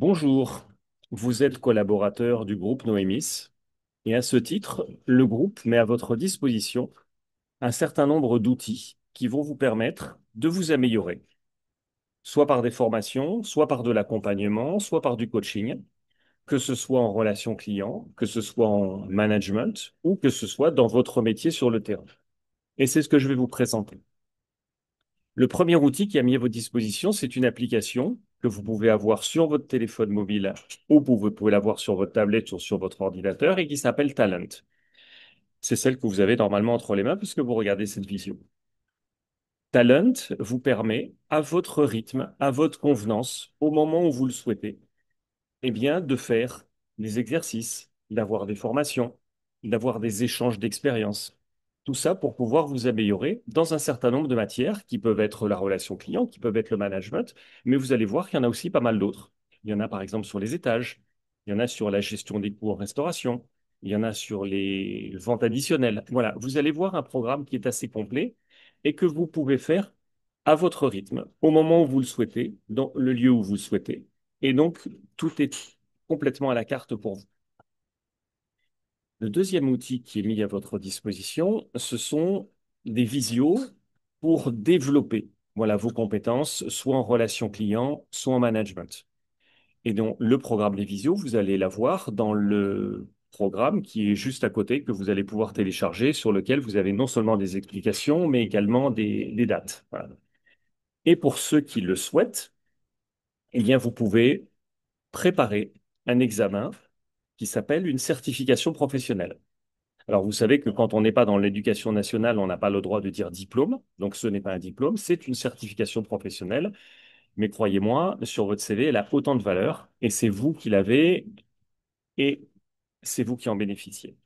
Bonjour, vous êtes collaborateur du groupe Noémis et à ce titre, le groupe met à votre disposition un certain nombre d'outils qui vont vous permettre de vous améliorer, soit par des formations, soit par de l'accompagnement, soit par du coaching, que ce soit en relation client, que ce soit en management ou que ce soit dans votre métier sur le terrain. Et c'est ce que je vais vous présenter. Le premier outil qui est mis à votre disposition, c'est une application que vous pouvez avoir sur votre téléphone mobile ou vous pouvez l'avoir sur votre tablette ou sur votre ordinateur et qui s'appelle Talent. C'est celle que vous avez normalement entre les mains puisque vous regardez cette vidéo. Talent vous permet, à votre rythme, à votre convenance, au moment où vous le souhaitez, eh bien, de faire des exercices, d'avoir des formations, d'avoir des échanges d'expériences. Tout ça pour pouvoir vous améliorer dans un certain nombre de matières qui peuvent être la relation client, qui peuvent être le management, mais vous allez voir qu'il y en a aussi pas mal d'autres. Il y en a par exemple sur les étages, il y en a sur la gestion des coûts en restauration, il y en a sur les ventes additionnelles. Voilà, vous allez voir un programme qui est assez complet et que vous pouvez faire à votre rythme, au moment où vous le souhaitez, dans le lieu où vous le souhaitez. Et donc, tout est complètement à la carte pour vous. Le deuxième outil qui est mis à votre disposition, ce sont des visios pour développer voilà, vos compétences, soit en relation client, soit en management. Et donc, le programme des visios, vous allez l'avoir dans le programme qui est juste à côté, que vous allez pouvoir télécharger, sur lequel vous avez non seulement des explications, mais également des dates. Voilà. Et pour ceux qui le souhaitent, eh bien, vous pouvez préparer un examen qui s'appelle une certification professionnelle. Alors, vous savez que quand on n'est pas dans l'éducation nationale, on n'a pas le droit de dire diplôme. Donc, ce n'est pas un diplôme, c'est une certification professionnelle. Mais croyez-moi, sur votre CV, elle a autant de valeur et c'est vous qui l'avez et c'est vous qui en bénéficiez.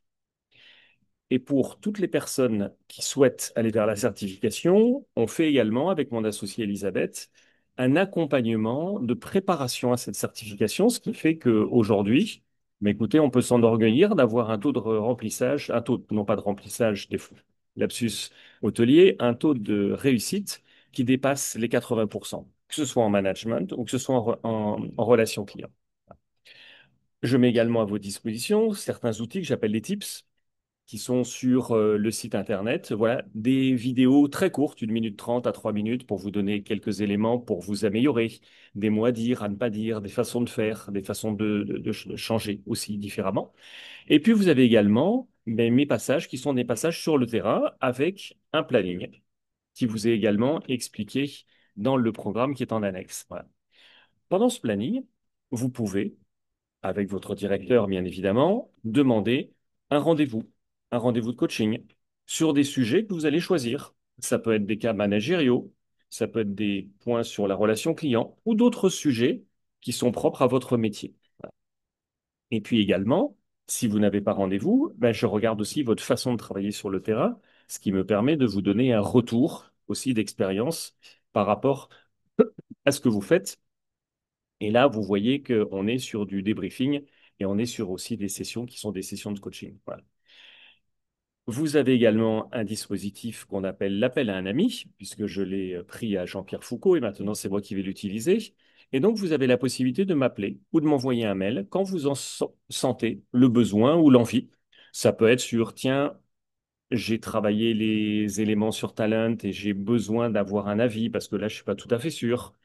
Et pour toutes les personnes qui souhaitent aller vers la certification, on fait également, avec mon associée Elisabeth, un accompagnement de préparation à cette certification, ce qui fait qu'aujourd'hui, mais écoutez, on peut s'enorgueillir d'avoir un taux de remplissage, un taux, non pas de remplissage, des lapsus hôtelier, un taux de réussite qui dépasse les 80%, que ce soit en management ou que ce soit en relation client. Je mets également à votre disposition certains outils que j'appelle les tips qui sont sur le site internet. Voilà, des vidéos très courtes, 1 minute 30 à 3 minutes, pour vous donner quelques éléments pour vous améliorer, des mots à dire, à ne pas dire, des façons de faire, des façons de changer aussi différemment. Et puis, vous avez également mes passages qui sont des passages sur le terrain avec un planning qui vous est également expliqué dans le programme qui est en annexe. Voilà. Pendant ce planning, vous pouvez avec votre directeur, bien évidemment, demander un rendez-vous, un rendez-vous de coaching sur des sujets que vous allez choisir. Ça peut être des cas managériaux, ça peut être des points sur la relation client ou d'autres sujets qui sont propres à votre métier. Et puis également, si vous n'avez pas rendez-vous, ben, je regarde aussi votre façon de travailler sur le terrain, ce qui me permet de vous donner un retour aussi d'expérience par rapport à ce que vous faites et là, vous voyez qu'on est sur du débriefing et on est sur aussi des sessions qui sont des sessions de coaching. Voilà. Vous avez également un dispositif qu'on appelle l'appel à un ami, puisque je l'ai pris à Jean-Pierre Foucault et maintenant c'est moi qui vais l'utiliser. Et donc, vous avez la possibilité de m'appeler ou de m'envoyer un mail quand vous en sentez le besoin ou l'envie. Ça peut être sur, tiens, j'ai travaillé les éléments sur Talent et j'ai besoin d'avoir un avis parce que là, je suis pas tout à fait sûr.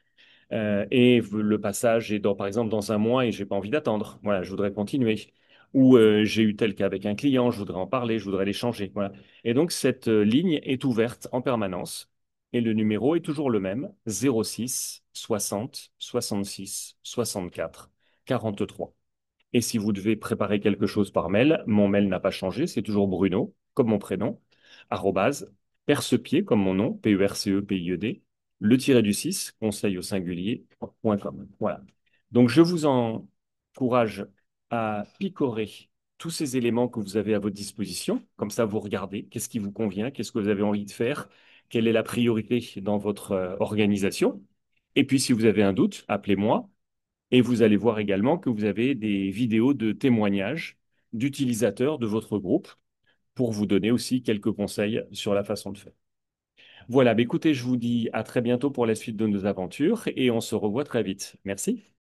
Et le passage est dans, par exemple, dans un mois et j'ai pas envie d'attendre. Voilà, je voudrais continuer. Ou j'ai eu tel cas avec un client, je voudrais en parler, je voudrais l'échanger. Voilà. Et donc, cette ligne est ouverte en permanence. Et le numéro est toujours le même, 06 60 66 64 43. Et si vous devez préparer quelque chose par mail, mon mail n'a pas changé, c'est toujours Bruno, comme mon prénom, arrobase, percepied, comme mon nom, Percepied, le tiré du 6 conseil au singulier.com. Voilà. Donc, je vous encourage à picorer tous ces éléments que vous avez à votre disposition. Comme ça, vous regardez qu'est-ce qui vous convient, qu'est-ce que vous avez envie de faire, quelle est la priorité dans votre organisation. Et puis, si vous avez un doute, appelez-moi. Et vous allez voir également que vous avez des vidéos de témoignages d'utilisateurs de votre groupe pour vous donner aussi quelques conseils sur la façon de faire. Voilà, bah écoutez, je vous dis à très bientôt pour la suite de nos aventures et on se revoit très vite. Merci.